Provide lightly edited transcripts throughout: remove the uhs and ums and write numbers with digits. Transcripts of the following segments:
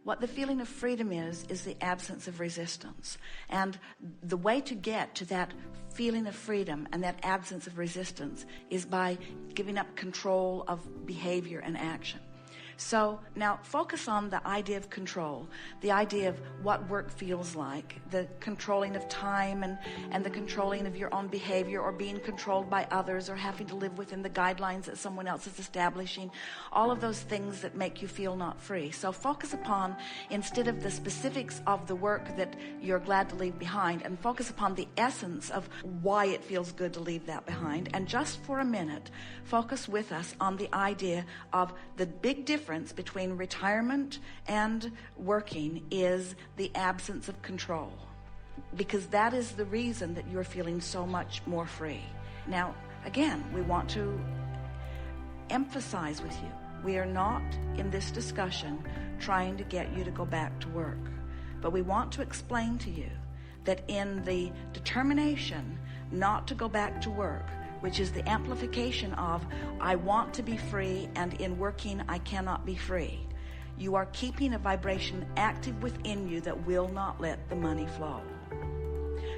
What the feeling of freedom is the absence of resistance. And the way to get to that feeling of freedom and that absence of resistance is by giving up control of behavior and action. So now focus on the idea of control, the idea of what work feels like, the controlling of time and the controlling of your own behavior, or being controlled by others, or having to live within the guidelines that someone else is establishing, all of those things that make you feel not free. So focus upon, instead of the specifics of the work that you're glad to leave behind, and focus upon the essence of why it feels good to leave that behind. And just for a minute, focus with us on the idea of the big difference between retirement and working is the absence of control, because that is the reason that you're feeling so much more free. Now, again, we want to emphasize with you, we are not in this discussion trying to get you to go back to work, but we want to explain to you that in the determination not to go back to work, which is the amplification of I want to be free, and in working I cannot be free, you are keeping a vibration active within you that will not let the money flow.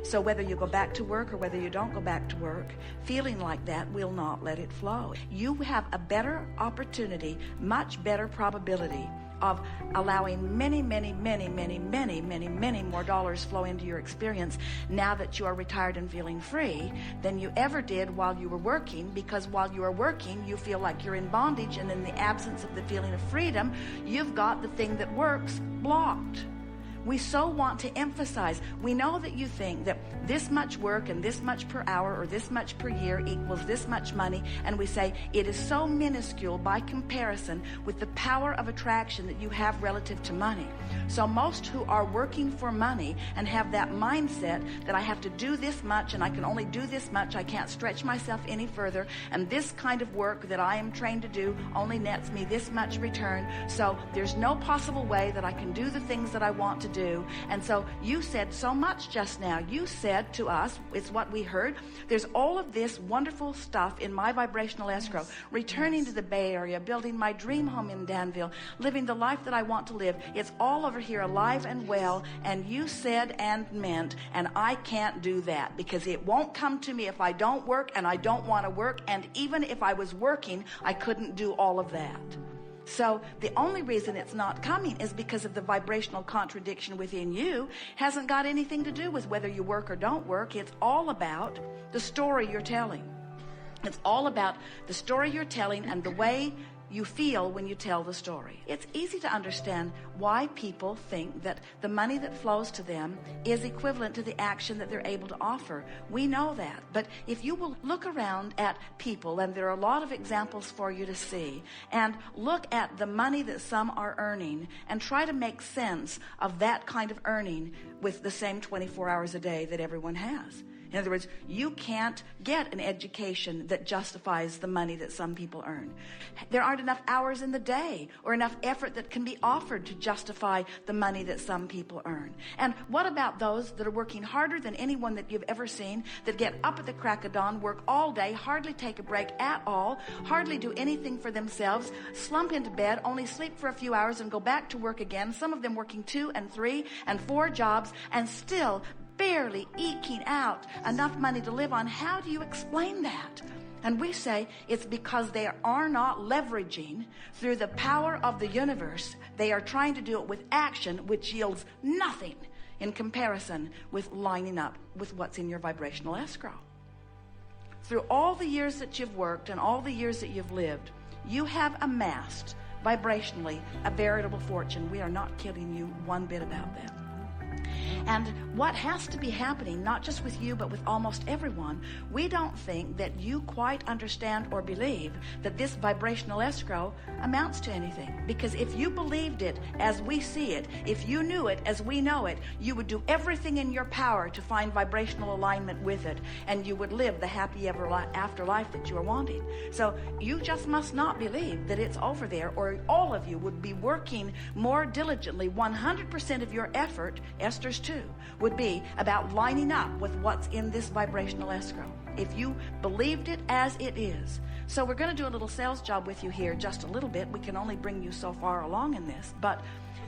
So whether you go back to work or whether you don't go back to work, feeling like that will not let it flow. You have a better opportunity, much better probability of allowing many more dollars flow into your experience now that you are retired and feeling free than you ever did while you were working, because while you are working you feel like you're in bondage, and in the absence of the feeling of freedom, you've got the thing that works blocked. We so want to emphasize, we know that you think that this much work and this much per hour or this much per year equals this much money, and we say it is so minuscule by comparison with the power of attraction that you have relative to money. So most who are working for money and have that mindset that I have to do this much and I can only do this much, I can't stretch myself any further, and this kind of work that I am trained to do only nets me this much return, so there's no possible way that I can do the things that I want to do. And so you said so much just now. You said to us, it's what we heard, there's all of this wonderful stuff in my vibrational escrow, returning to the Bay Area, building my dream home in Danville, living the life that I want to live. It's all over here alive and well, and you said and meant, and I can't do that because it won't come to me if I don't work, and I don't want to work, and even if I was working, I couldn't do all of that. So the only reason it's not coming is because of the vibrational contradiction within you. Hasn't got anything to do with whether you work or don't work. It's all about the story you're telling. It's all about the story you're telling and the way you feel when you tell the story. It's easy to understand why people think that the money that flows to them is equivalent to the action that they're able to offer. We know that. But if you will look around at people, and there are a lot of examples for you to see, and look at the money that some are earning and try to make sense of that kind of earning with the same 24 hours a day that everyone has. In other words, you can't get an education that justifies the money that some people earn. There aren't enough hours in the day or enough effort that can be offered to justify the money that some people earn. And what about those that are working harder than anyone that you've ever seen, that get up at the crack of dawn, work all day, hardly take a break at all, hardly do anything for themselves, slump into bed, only sleep for a few hours and go back to work again, some of them working 2 and 3 and 4 jobs and still barely eking out enough money to live on? How do you explain that? And we say it's because they are not leveraging through the power of the universe. They are trying to do it with action, which yields nothing in comparison with lining up with what's in your vibrational escrow. Through all the years that you've worked and all the years that you've lived, you have amassed vibrationally a veritable fortune. We are not kidding you one bit about that. And what has to be happening, not just with you, but with almost everyone, we don't think that you quite understand or believe that this vibrational escrow amounts to anything. Because if you believed it as we see it, if you knew it as we know it, you would do everything in your power to find vibrational alignment with it, and you would live the happy ever after life that you are wanting. So you just must not believe that it's over there, or all of you would be working more diligently. 100% of your effort, Esther's too, would be about lining up with what's in this vibrational escrow. if you believed it as it is. So we're going to do a little sales job with you here, just a little bit. We can only bring you so far along in this, but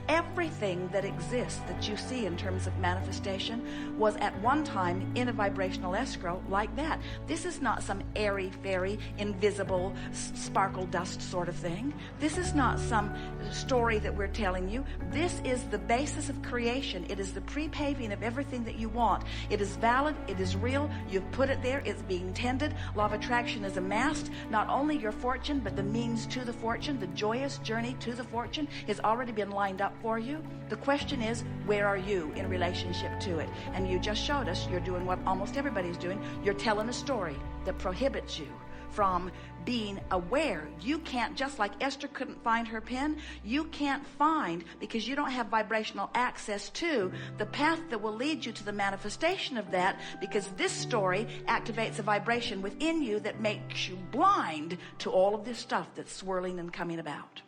everything that exists that you see in terms of manifestation was at one time in a vibrational escrow like that. This is not some airy fairy, invisible, sparkle dust sort of thing. This is not some story that we're telling you. This is the basis of creation. It is the pre-paving of everything that you want. It is valid. It is real. You've put it there. It's being tended. Law of attraction is amassed. Not only your fortune, but the means to the fortune, the joyous journey to the fortune has already been lined up for you. The question is, where are you in relationship to it? And you just showed us you're doing what almost everybody's doing. You're telling a story that prohibits you from being aware. You can't, just like Esther couldn't find her pen, you can't find, because you don't have vibrational access to the path that will lead you to the manifestation of that, because this story activates a vibration within you that makes you blind to all of this stuff that's swirling and coming about.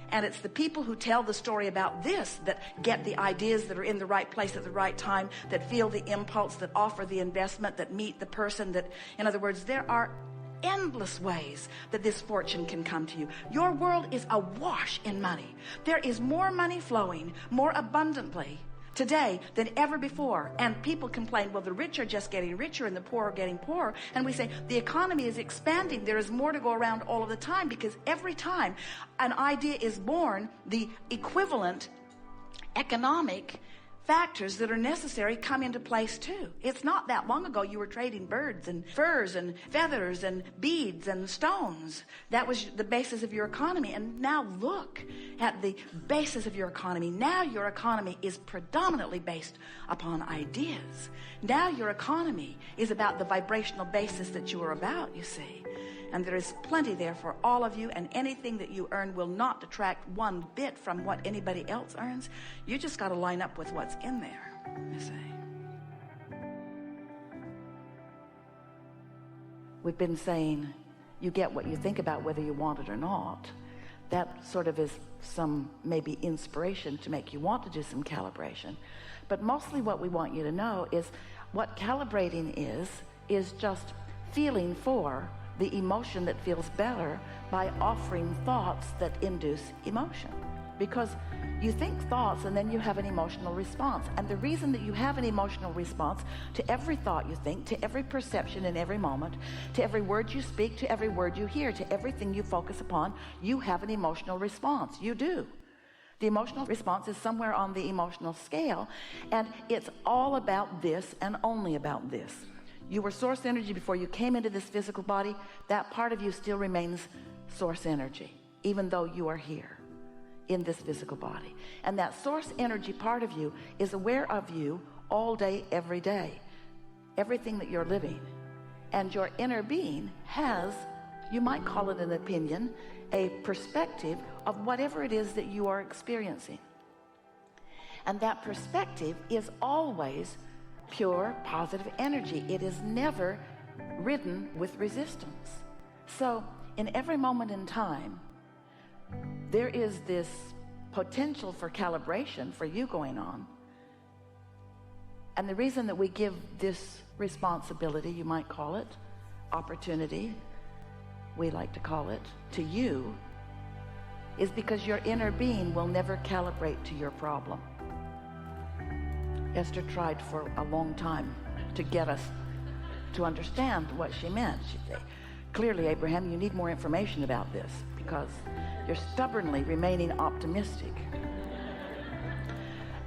And it's the people who tell the story about this that get the ideas, that are in the right place at the right time, that feel the impulse, that offer the investment, that meet the person, that, in other words, there are endless ways that this fortune can come to you. Your world is awash in money. There is more money flowing more abundantly today than ever before. And people complain, well, the rich are just getting richer and the poor are getting poorer. And we say the economy is expanding. There is more to go around all of the time, because every time an idea is born, the equivalent economic factors that are necessary come into place too. It's not that long ago you were trading birds and furs and feathers and beads and stones. That was the basis of your economy. And now look at the basis of your economy. Now your economy is predominantly based upon ideas. Now your economy is about the vibrational basis that you are about, you see. And there is plenty there for all of you, and anything that you earn will not detract one bit from what anybody else earns. You just got to line up with what's in there, you see. We've been saying you get what you think about, whether you want it or not. That sort of is some maybe inspiration to make you want to do some calibration. But mostly what we want you to know is what calibrating is just feeling for the emotion that feels better by offering thoughts that induce emotion. Because you think thoughts and then you have an emotional response. And the reason that you have an emotional response to every thought you think, to every perception in every moment, to every word you speak, to every word you hear, to everything you focus upon, you have an emotional response. You do. The emotional response is somewhere on the emotional scale, and it's all about this and only about this. You were source energy before you came into this physical body. That part of you still remains source energy, even though you are here in this physical body. And that source energy part of you is aware of you all day, every day, everything that you're living. And your inner being has, you might call it an opinion, a perspective of whatever it is that you are experiencing. And that perspective is always pure, positive energy. It is never ridden with resistance. So in every moment in time, there is this potential for calibration for you going on. And the reason that we give this responsibility, you might call it, opportunity, we like to call it, to you, is because your inner being will never calibrate to your problem. Esther tried for a long time to get us to understand what she meant. She'd say, clearly, Abraham, you need more information about this because you're stubbornly remaining optimistic.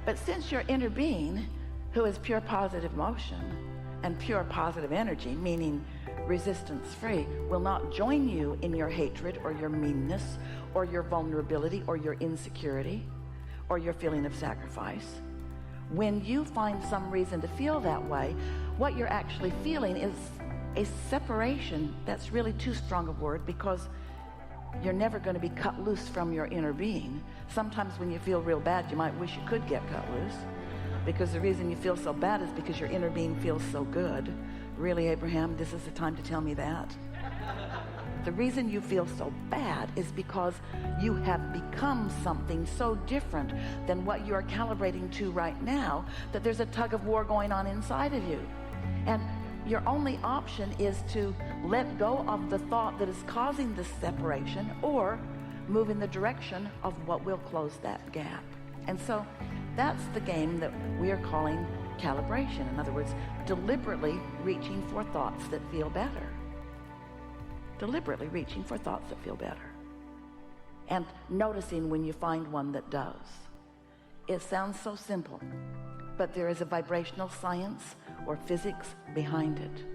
But since your inner being, who is pure positive motion and pure positive energy, meaning resistance-free, will not join you in your hatred or your meanness or your vulnerability or your insecurity or your feeling of sacrifice, when you find some reason to feel that way, what you're actually feeling is a separation. That's really too strong a word, because you're never going to be cut loose from your inner being. Sometimes when you feel real bad, you might wish you could get cut loose, because the reason you feel so bad is because your inner being feels so good. Really, Abraham, this is the time to tell me that? The reason you feel so bad is because you have become something so different than what you are calibrating to right now, that there's a tug of war going on inside of you. And your only option is to let go of the thought that is causing this separation, or move in the direction of what will close that gap. And so that's the game that we are calling calibration. In other words, deliberately reaching for thoughts that feel better. Deliberately reaching for thoughts that feel better. And noticing when you find one that does. It sounds so simple, but there is a vibrational science or physics behind it.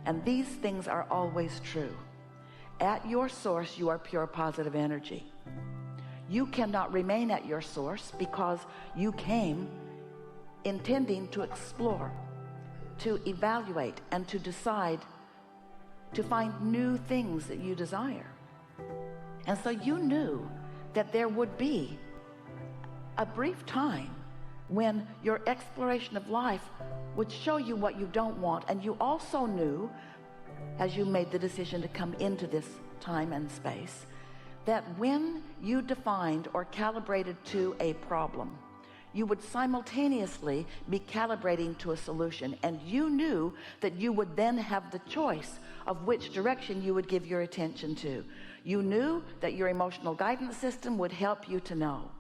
And these things are always true. At your source, you are pure positive energy. You cannot remain at your source because you came intending to explore, to evaluate, and to decide, to find new things that you desire. And so you knew that there would be a brief time when your exploration of life would show you what you don't want. And you also knew, as you made the decision to come into this time and space, that when you defined or calibrated to a problem, you would simultaneously be calibrating to a solution. And you knew that you would then have the choice of which direction you would give your attention to. You knew that your emotional guidance system would help you to know.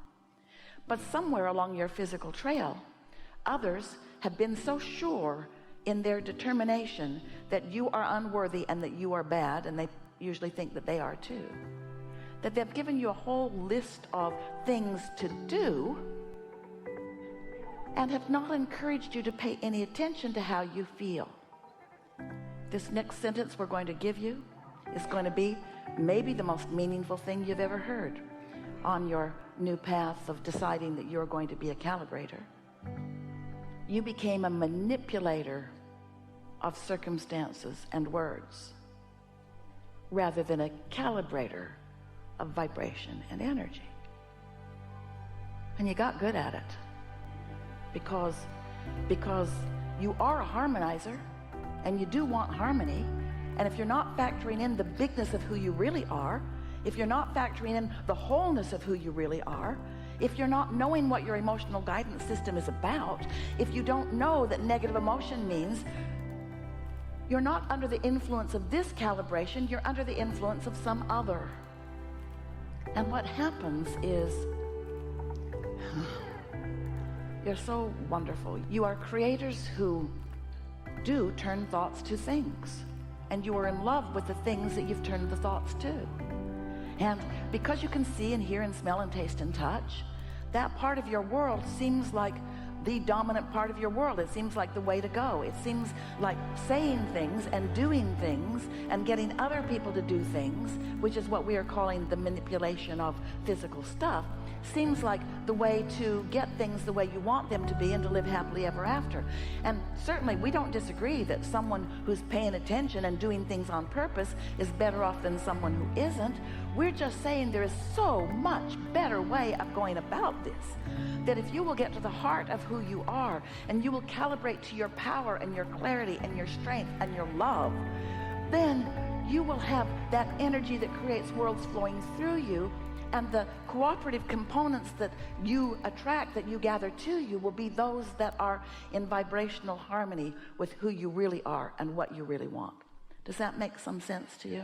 But somewhere along your physical trail, others have been so sure in their determination that you are unworthy and that you are bad, and they usually think that they are too, that they've given you a whole list of things to do and have not encouraged you to pay any attention to how you feel. This next sentence we're going to give you is going to be maybe the most meaningful thing you've ever heard on your new path of deciding that you're going to be a calibrator. You became a manipulator of circumstances and words rather than a calibrator of vibration and energy. And you got good at it because you are a harmonizer and you do want harmony. And if you're not factoring in the bigness of who you really are, if you're not factoring in the wholeness of who you really are, if you're not knowing what your emotional guidance system is about, if you don't know that negative emotion means you're not under the influence of this calibration, you're under the influence of some other. And what happens is you're so wonderful. You are creators who do turn thoughts to things, and you are in love with the things that you've turned the thoughts to. And because you can see and hear and smell and taste and touch, that part of your world seems like the dominant part of your world. It seems like the way to go. It seems like saying things and doing things and getting other people to do things, which is what we are calling the manipulation of physical stuff, seems like the way to get things the way you want them to be and to live happily ever after. And certainly we don't disagree that someone who's paying attention and doing things on purpose is better off than someone who isn't. We're just saying there is so much better way of going about this, that if you will get to the heart of who you are and you will calibrate to your power and your clarity and your strength and your love, then you will have that energy that creates worlds flowing through you. And the cooperative components that you attract, that you gather to you, will be those that are in vibrational harmony with who you really are and what you really want. Does that make some sense to you?